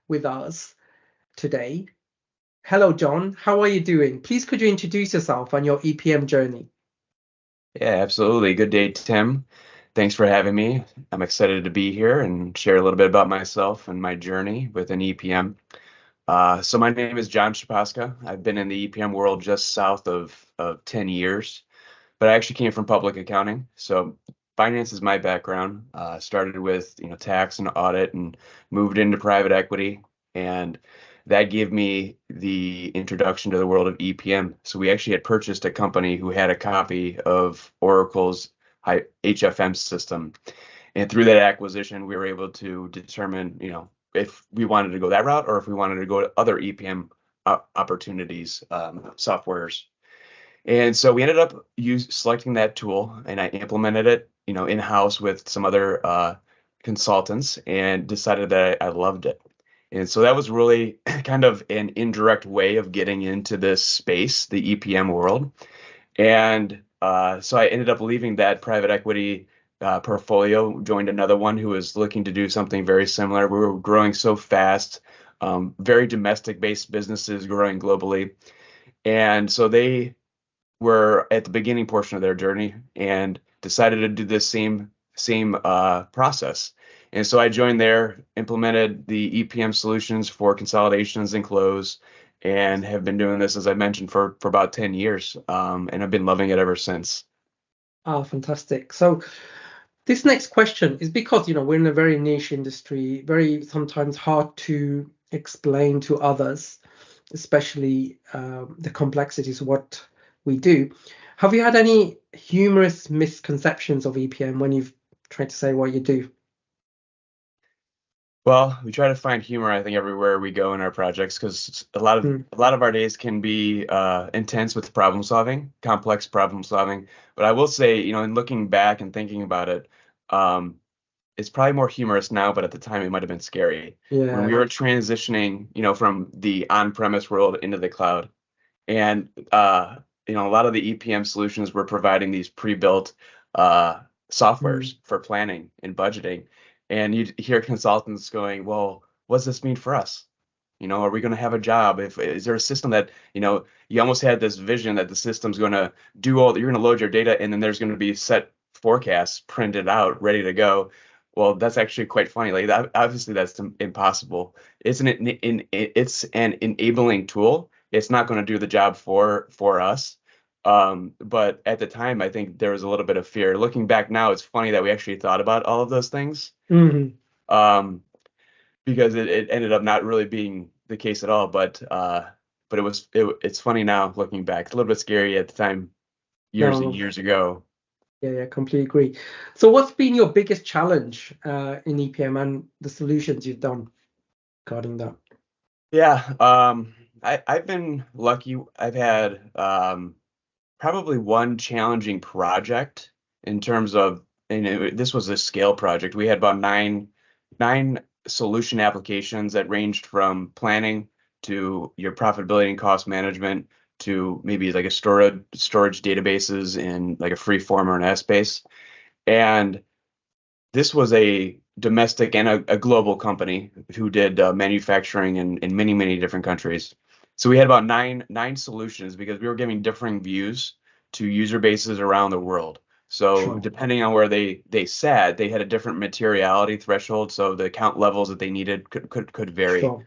with us today. Hello, John. How are you doing? Please could you introduce yourself and your EPM journey? Yeah, absolutely. Good day, Tim. Thanks for having me. I'm excited to be here and share a little bit about myself and my journey within EPM. So my name is John Shaposka. I've been in the EPM world just south of 10 years, but I actually came from public accounting. So finance is my background. Started with, tax and audit and moved into private equity. And that gave me the introduction to the world of EPM. So we actually had purchased a company who had a copy of Oracle's HFM system. And through that acquisition, we were able to determine, if we wanted to go that route or if we wanted to go to other EPM opportunities, softwares. And so we ended up selecting that tool, and I implemented it, in-house with some other consultants, and decided that I loved it. And so that was really kind of an indirect way of getting into this space, the EPM world. And so I ended up leaving that private equity portfolio, joined another one who was looking to do something very similar. We were growing so fast, very domestic-based businesses growing globally. And so they were at the beginning portion of their journey and decided to do this same process. And so I joined there, implemented the EPM solutions for consolidations and close, and have been doing this, as I mentioned, for about 10 years. And I've been loving it ever since. Ah, fantastic. So this next question is because, we're in a very niche industry, very sometimes hard to explain to others, especially the complexities of what we do. Have you had any humorous misconceptions of EPM when you've tried to say what you do? Well, we try to find humor, I think, everywhere we go in our projects because a lot of Mm, a lot of our days can be intense with problem solving, complex problem solving. But I will say, in looking back and thinking about it, um, it's probably more humorous now, but at the time it might have been scary when we yeah. were transitioning, from the on-premise world into the cloud. And a lot of the EPM solutions were providing these pre-built Mm, softwares for planning and budgeting. And you'd hear consultants going, "Well, what does this mean for us? Are we going to have a job? If is there a system that, you almost had this vision that the system's going to do you're going to load your data and then there's going to be set forecasts printed out, ready to go." Well, that's actually quite funny. Like that, obviously that's impossible. It's an enabling tool. It's not going to do the job for us. But at the time, I think there was a little bit of fear. Looking back now, it's funny that we actually thought about all of those things. mhm. Um, because it ended up not really being the case at all. But it's funny now looking back. It's a little bit scary at the time, years and No, years ago. yeah, completely agree. So what's been your biggest challenge in EPM and the solutions you've done regarding that? Yeah, I've been lucky. I've had probably one challenging project in terms of, and this was a scale project. We had about nine solution applications that ranged from planning to your profitability and cost management to maybe like a storage databases in like a free form or an Essbase. And this was a domestic and a global company who did manufacturing in many different countries. So we had about nine solutions because we were giving differing views to user bases around the world. So Sure, depending on where they sat, they had a different materiality threshold. So the account levels that they needed could vary. sure.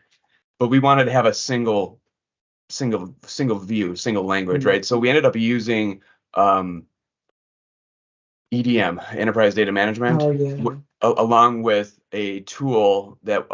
But we wanted to have a single view, single language, Mm. right? So we ended up using um, EDM, Enterprise Data Management, Oh, yeah. along with a tool that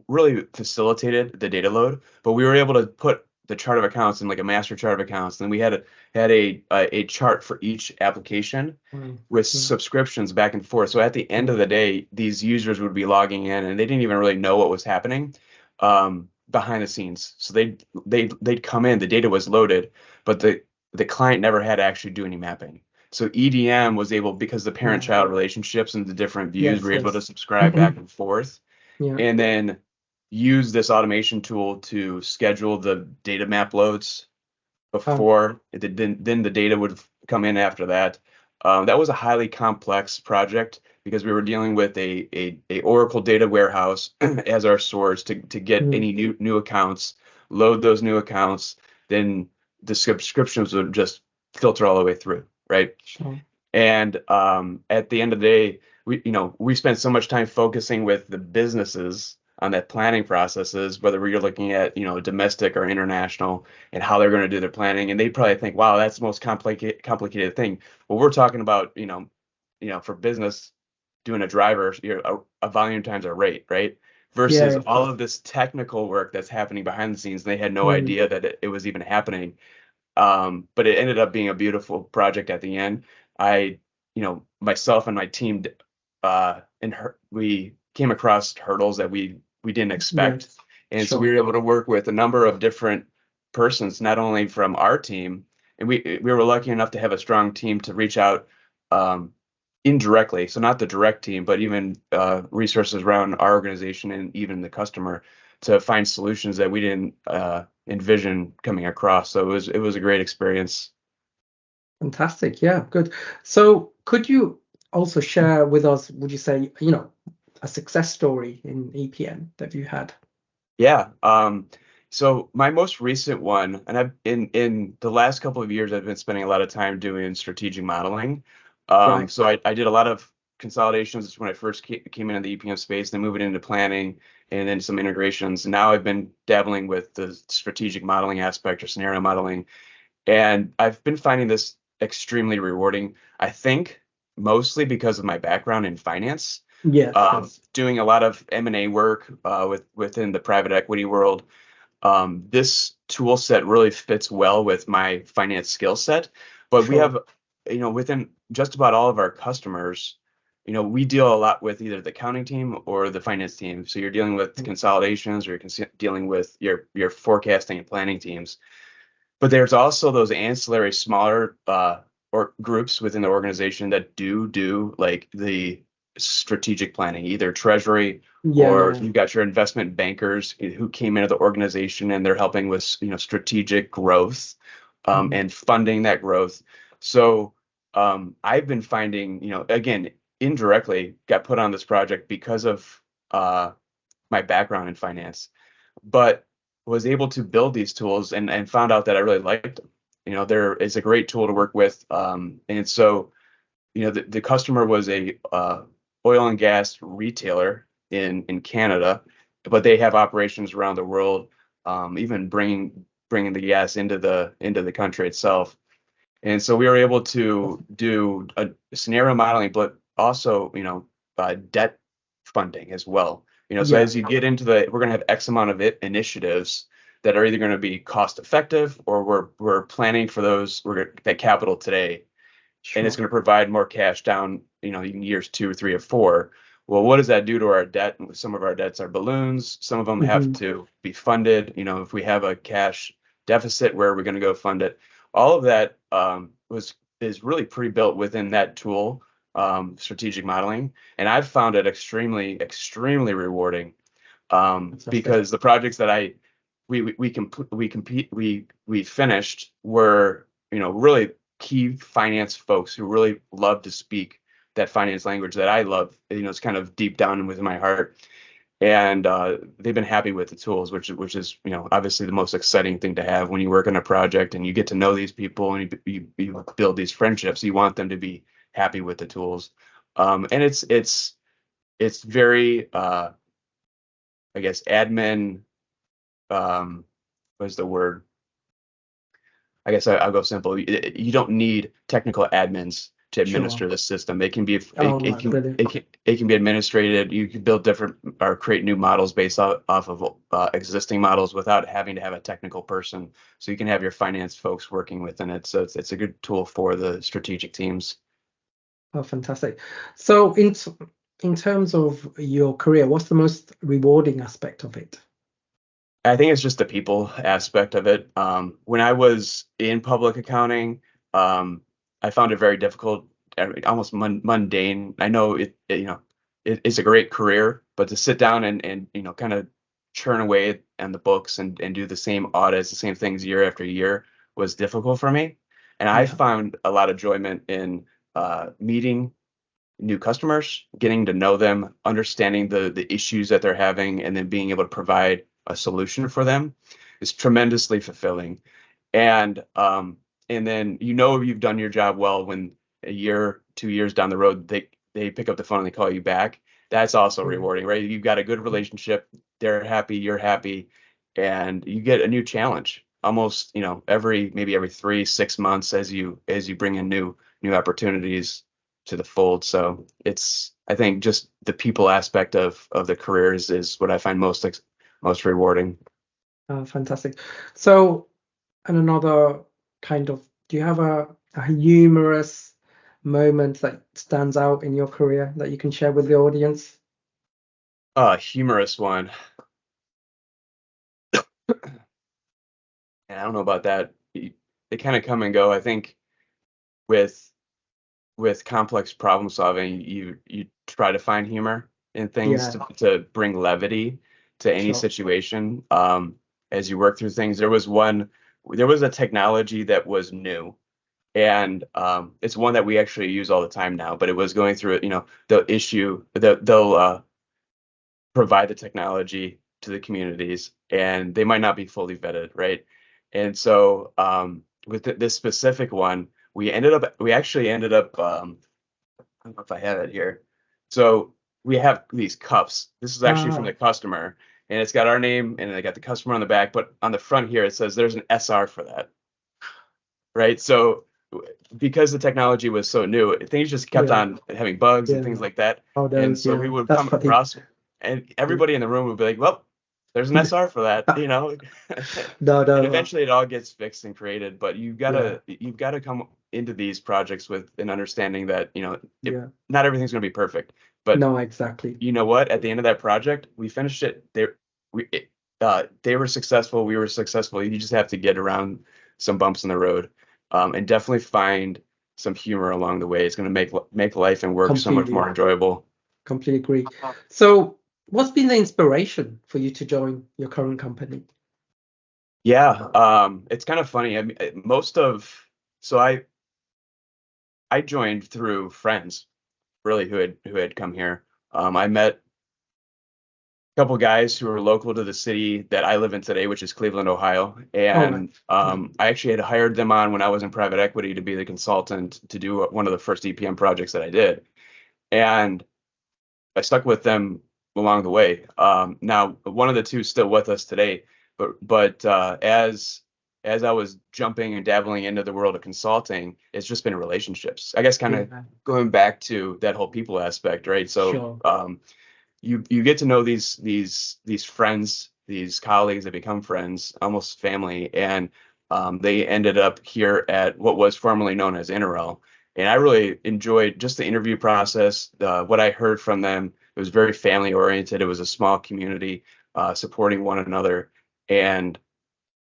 really facilitated the data load. But we were able to put the chart of accounts in like a master chart of accounts. And we had a chart for each application Wow. with Yeah. subscriptions back and forth. So at the end of Mm. the day, these users would be logging in and they didn't even really know what was happening behind the scenes. So they'd come in, the data was loaded, but the client never had to actually do any mapping. So EDM was able, because the parent-child Wow. relationships and the different views, Yes, were able to yes. subscribe back and forth, Yeah. and then use this automation tool to schedule the data map loads Um, before it did, then the data would come in after that. That was a highly complex project because we were dealing with a Oracle data warehouse as our source to get any new accounts, load those new accounts, then the subscriptions would just filter all the way through, right? Sure. And at the end of the day, we spent so much time focusing with the businesses on that planning processes, whether we're looking at domestic or international, and how they're going to do their planning. And they probably think, wow, that's the most complicated thing. Well, we're talking about for business doing a driver, a volume times a rate, right? Versus Yeah. all of this technical work that's happening behind the scenes. And they had no Mm. idea that it was even happening. But it ended up being a beautiful project at the end. Myself and my team, we came across hurdles that we didn't expect, Yes. and so we Sure. were able to work with a number of different persons, not only from our team, and we were lucky enough to have a strong team to reach out indirectly, so not the direct team, but even resources around our organization and even the customer to find solutions that we didn't envision coming across. So it was a great experience. Fantastic. Yeah, good. So could you also share with us, would you say, a success story in EPM that you had? Yeah. So my most recent one, and I've in the last couple of years, I've been spending a lot of time doing strategic modeling. Right. So I did a lot of consolidations when I first came into the EPM space, then moving into planning and then some integrations. And now I've been dabbling with the strategic modeling aspect or scenario modeling. And I've been finding this extremely rewarding, I think mostly because of my background in finance, Yes, yes. doing a lot of M&A work within the private equity world. This tool set really fits well with my finance skill set, but we Sure. have, within just about all of our customers, we deal a lot with either the accounting team or the finance team. So you're dealing with Mm. consolidations, or you're dealing with your forecasting and planning teams. But there's also those ancillary smaller or groups within the organization that do like the strategic planning, either treasury, Yeah, or yeah. you've got your investment bankers who came into the organization and they're helping with strategic growth Mhm. and funding that growth. So I've been finding, again, indirectly got put on this project because of my background in finance, but was able to build these tools and found out that I really liked them. There is a great tool to work with. And so, the customer was a oil and gas retailer in Canada, but they have operations around the world, even bringing the gas into the country itself. And so we were able to do a scenario modeling, but also, debt funding as well. So Yeah, as you get into we're going to have X amount of initiatives that are either going to be cost effective, or we're planning for that capital today, and it's sure. going to provide more cash down, in years 2 or 3 or 4. Well, what does that do to our debt? And some of our debts are balloons. Some of them have Hmm. to be funded. If we have a cash deficit, where are we going to go fund it? All of that is really pre-built within that tool, strategic modeling, and I've found it extremely rewarding, Fantastic. because the projects that we finished were, really key finance folks who really love to speak that finance language that I love. It's kind of deep down within my heart, and they've been happy with the tools, which is obviously the most exciting thing to have when you work on a project and you get to know these people and you build these friendships. You want them to be happy with the tools, and it's very I guess admin, what's the word? I guess I'll go simple. You don't need technical admins to Sure. administer the system. It can be Oh, right. Brilliant. it can be administrated. You can build different or create new models based off of existing models without having to have a technical person. So you can have your finance folks working within it. So it's a good tool for the strategic teams. Oh, fantastic. So in terms of your career, what's the most rewarding aspect of it? I think it's just the people aspect of it. When I was in public accounting, I found it very difficult, almost mundane. I know it's a great career, but to sit down and kind of churn away on the books and do the same audits, the same things year after year was difficult for me. And I Yeah. found a lot of enjoyment in meeting new customers, getting to know them, understanding the issues that they're having, and then being able to provide a solution for them is tremendously fulfilling. And then you've done your job well when a year, 2 years down the road they pick up the phone and they call you back. That's also Yeah. rewarding, right? You've got a good relationship, they're happy, you're happy, and you get a new challenge almost, maybe every 3, 6 months as you bring in new opportunities to the fold. So I think just the people aspect of the careers is what I find most rewarding. Fantastic. So, and another do you have a humorous moment that stands out in your career that you can share with the audience? Humorous one. And I don't know about that. They kind of come and go. I think with complex problem solving, you try to find humor in things Yeah, to bring levity to any sure. situation. As you work through things, there was a technology that was new, and it's one that we actually use all the time now. But it was going through it. They'll provide the technology to the communities, and they might not be fully vetted, right? And so with this specific one, we actually ended up I don't know if I have it here. So we have these cups. This is actually from Ah, the customer, and it's got our name and I got the customer on the back, but on the front here it says there's an SR for that, right? So because the technology was so new, things just kept yeah, on having bugs and yeah. things like that. Oh, And those, so we yeah. would That's come funny. across, and everybody in the room would be like, "Well, there's an SR for that," you know. No, And no. eventually it all gets fixed and created, but Yeah, you've gotta come into these projects with an understanding that, yeah. not everything's gonna be perfect. But No, exactly. you know what? At the end of that project, we finished it. They were successful. We were successful. You just have to get around some bumps in the road, and definitely find some humor along the way. It's going to make life and work so much Completely, more enjoyable. completely agree. So, what's been the inspiration for you to join your current company? Yeah, it's kind of funny. I mean, so I joined through friends, really, who had come here. I met couple guys who are local to the city that I live in today, which is Cleveland, Ohio. Oh, right. And Yeah. I actually had hired them on when I was in private equity to be the consultant to do one of the first EPM projects that I did. And I stuck with them along the way. Now, one of the two is still with us today, but as I was jumping and dabbling into the world of consulting, it's just been relationships. I guess kind of Yeah, going back to that whole people aspect, right? So sure. you get to know these friends, these colleagues that become friends, almost family, and they ended up here at what was formerly known as Interel. And I really enjoyed just the interview process. What I heard from them, it was very family oriented. It was a small community supporting one another, and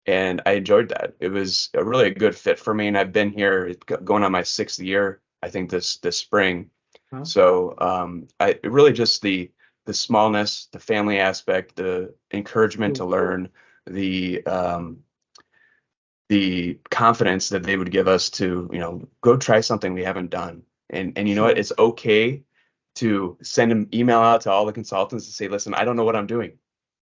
I enjoyed that. It was really a good fit for me, and I've been here going on my 6th year, I think this spring. Huh? So I really just the smallness, the family aspect, the encouragement to Cool. learn, the um, the confidence that they would give us to, go try something we haven't done. And you know what? Sure. It's okay to send an email out to all the consultants and say, listen, I don't know what I'm doing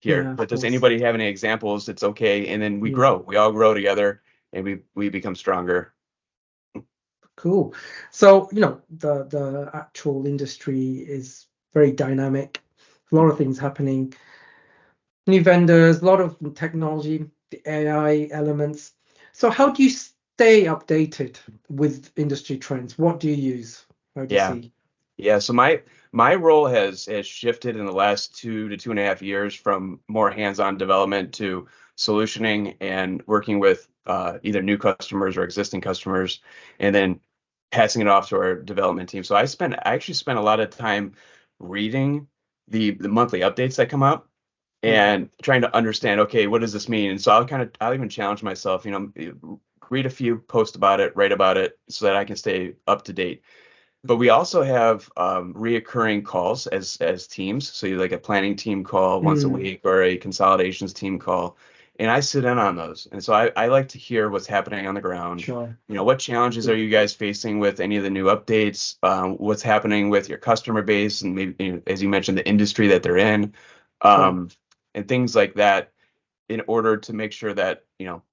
here, Yeah, of but does course. anybody have any examples? It's okay. And then we Yeah. grow. We all grow together and we become stronger. Cool. So, the actual industry is very dynamic. A lot of things happening. New vendors, a lot of technology, the AI elements. So, how do you stay updated with industry trends? What do you use? How do you Yeah. see? Yeah, so my role has shifted in the last 2 to 2.5 years from more hands-on development to solutioning and working with either new customers or existing customers, and then passing it off to our development team. So I actually spent a lot of time reading the monthly updates that come out Yeah. and trying to understand, okay, what does this mean? And so I'll even challenge myself, read a few, post about it, write about it, so that I can stay up to date. But we also have reoccurring calls as teams. So you like a planning team call once a Mm, week or a consolidations team call. and I sit in on those. And so I like to hear what's happening on the ground. Sure. What challenges are you guys facing with any of the new updates? What's happening with your customer base and maybe, as you mentioned, the industry that they're in, Sure. and things like that, in order to make sure that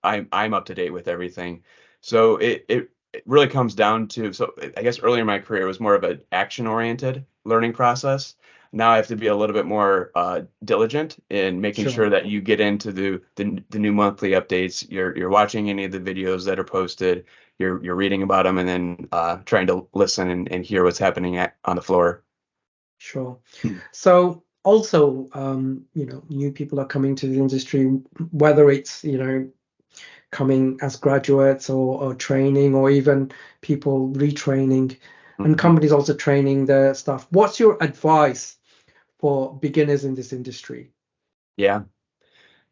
I'm up to date with everything. So it really comes down to, so I guess earlier in my career it was more of an action oriented learning process. Now I have to be a little bit more diligent in making Sure. sure that you get into the new monthly updates. You're watching any of the videos that are posted. You're reading about them, and then trying to listen and hear what's happening on the floor. Sure. So also, new people are coming to the industry, whether it's, coming as graduates or training, or even people retraining, and Mhm. companies also training their staff. What's your advice for beginners in this industry? Yeah.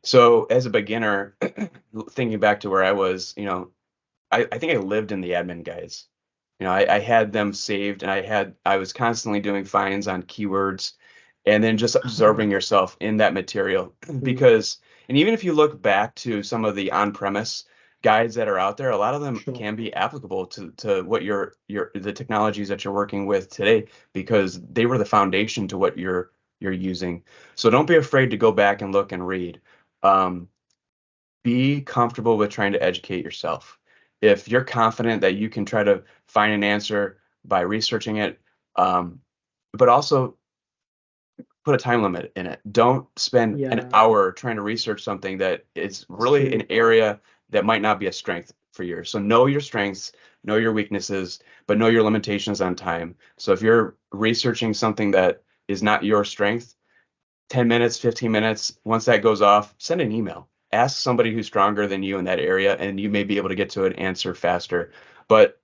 So as a beginner, thinking back to where I was, I think I lived in the admin guides. I had them saved, and I was constantly doing finds on keywords, and then just absorbing yourself in that material. Mm, Because, and even if you look back to some of the on-premise guides that are out there, a lot of them sure. can be applicable to what the technologies that you're working with today, because they were the foundation to what you're using. So don't be afraid to go back and look and read. Um, be comfortable with trying to educate yourself. If you're confident that you can try to find an answer by researching it, but also put a time limit in it. Don't spend an Yeah, hour trying to research something that is it's really an true. area that might not be a strength for yours. So know your strengths, know your weaknesses, but know your limitations on time. So if you're researching something that is not your strength, 10 minutes, 15 minutes. Once that goes off, send an email. Ask somebody who's stronger than you in that area, and you may be able to get to an answer faster. But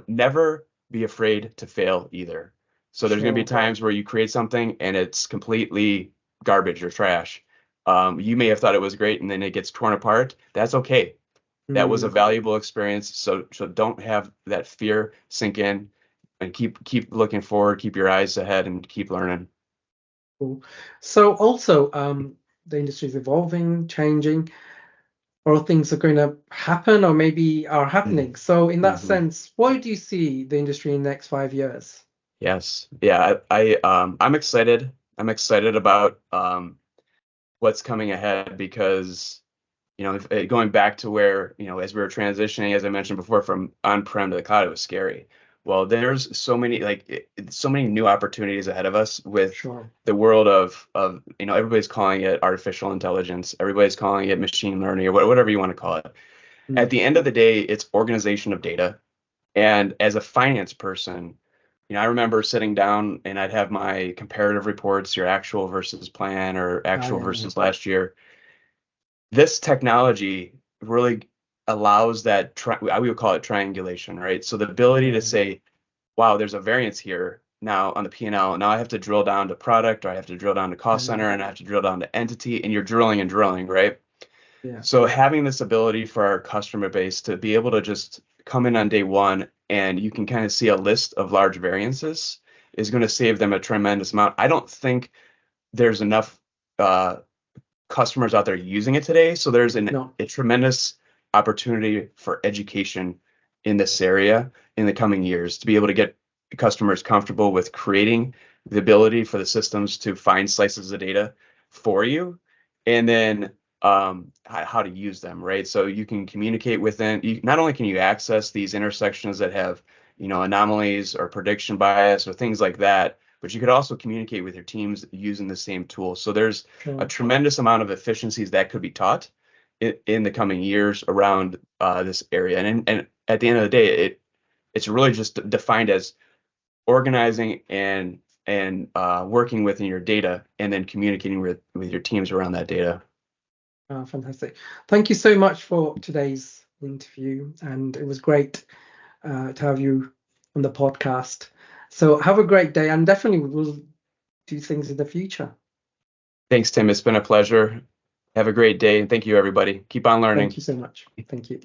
never be afraid to fail either. So there's going to be Sure. times where you create something and it's completely garbage or trash. You may have thought it was great, and then it gets torn apart. That's okay. That was a Mm, valuable experience. So don't have that fear sink in, and keep looking forward, keep your eyes ahead, and keep learning. cool. So also, the industry is evolving, changing, or things are going to happen, or maybe are happening. So in that Mm-hmm. sense, why do you see the industry in the next 5 years? Yes. Yeah. I'm excited. I'm excited about what's coming ahead, because, going back to where, as we were transitioning, as I mentioned before, from on-prem to the cloud, it was scary. Well, there's so many, so many new opportunities ahead of us with Sure. the world of, everybody's calling it artificial intelligence. Everybody's calling it machine learning, or whatever you want to call it. At Mm, the end of the day, it's organization of data. And as a finance person, I remember sitting down and I'd have my comparative reports, your actual versus plan or actual yeah. versus last year. This technology really allows that, we would call it triangulation, right? So the ability to Yeah. say, wow, there's a variance here now on the P&L. Now I have to drill down to product, or I have to drill down to cost Yeah. center, and I have to drill down to entity, and you're drilling and drilling, right? Yeah. So having this ability for our customer base to be able to just come in on day one, and you can kind of see a list of large variances, is going to save them a tremendous amount. I don't think there's enough uh, customers out there using it today. So there's No. a tremendous opportunity for education in this area in the coming years, to be able to get customers comfortable with creating the ability for the systems to find slices of data for you, and then how to use them, right? So you can communicate within, not only can you access these intersections that have, anomalies or prediction bias or things like that, but you could also communicate with your teams using the same tool. So there's a Sure. tremendous amount of efficiencies that could be taught in the coming years around this area. And at the end of the day, it's really just defined as organizing and working within your data, and then communicating with your teams around that data. Fantastic. Thank you so much for today's interview, and it was great to have you on the podcast. So have a great day, and definitely we'll do things in the future. Thanks, Tim. It's been a pleasure. Have a great day, and thank you, everybody. Keep on Thank learning. you so much. Thank you.